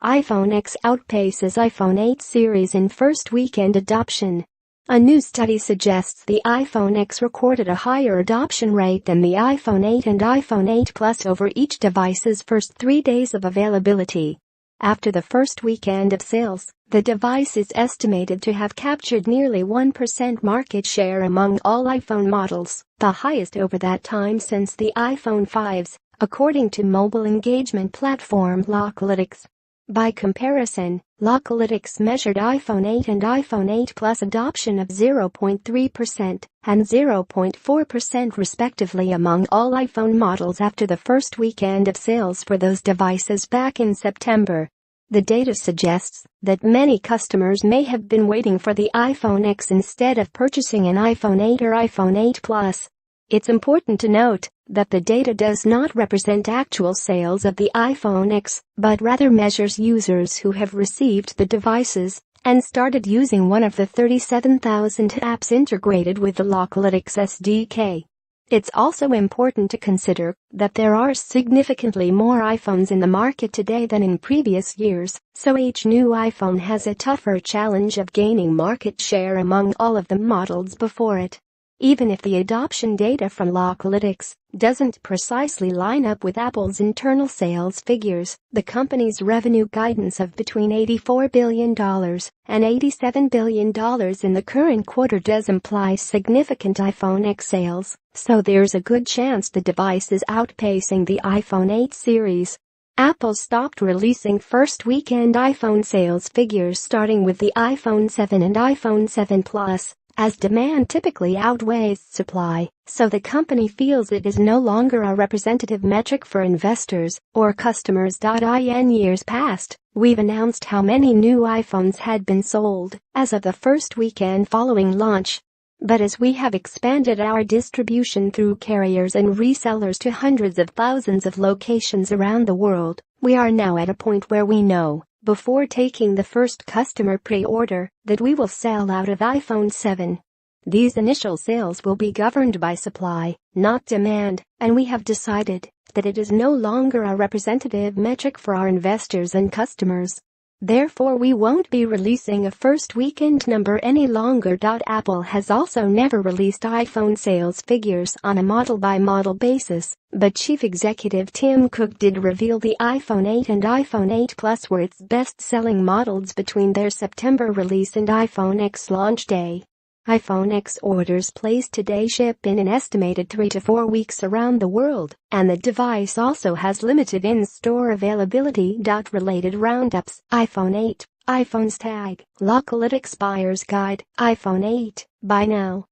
iPhone X outpaces iPhone 8 series in first weekend adoption. A new study suggests the iPhone X recorded a higher adoption rate than the iPhone 8 and iPhone 8 Plus over each device's first 3 days of availability. After the first weekend of sales, the device is estimated to have captured nearly 1% market share among all iPhone models, the highest over that time since the iPhone 5s, according to mobile engagement platform Localytics. By comparison, Localytics measured iPhone 8 and iPhone 8 Plus adoption of 0.3% and 0.4% respectively among all iPhone models after the first weekend of sales for those devices back in September. The data suggests that many customers may have been waiting for the iPhone X instead of purchasing an iPhone 8 or iPhone 8 Plus. It's important to note that the data does not represent actual sales of the iPhone X, but rather measures users who have received the devices and started using one of the 37,000 apps integrated with the Localytics SDK. It's also important to consider that there are significantly more iPhones in the market today than in previous years, so each new iPhone has a tougher challenge of gaining market share among all of the models before it. Even if the adoption data from Localytics doesn't precisely line up with Apple's internal sales figures, the company's revenue guidance of between $84 billion and $87 billion in the current quarter does imply significant iPhone X sales, so there's a good chance the device is outpacing the iPhone 8 series. Apple stopped releasing first weekend iPhone sales figures starting with the iPhone 7 and iPhone 7 Plus, as demand typically outweighs supply, so the company feels it is no longer a representative metric for investors or customers. In years past, we've announced how many new iPhones had been sold as of the first weekend following launch. But as we have expanded our distribution through carriers and resellers to hundreds of thousands of locations around the world, we are now at a point where we know, before taking the first customer pre-order, that we will sell out of iPhone 7. These initial sales will be governed by supply, not demand, and we have decided that it is no longer a representative metric for our investors and customers. Therefore, we won't be releasing a first weekend number any longer. Apple has also never released iPhone sales figures on a model-by-model basis, but Chief Executive Tim Cook did reveal the iPhone 8 and iPhone 8 Plus were its best-selling models between their September release and iPhone X launch day. iPhone X orders placed today ship in an estimated 3 to 4 weeks around the world, and the device also has limited in-store availability. Related roundups: iPhone 8, iPhone's tag, Localytics Buyer's Guide, iPhone 8, buy now.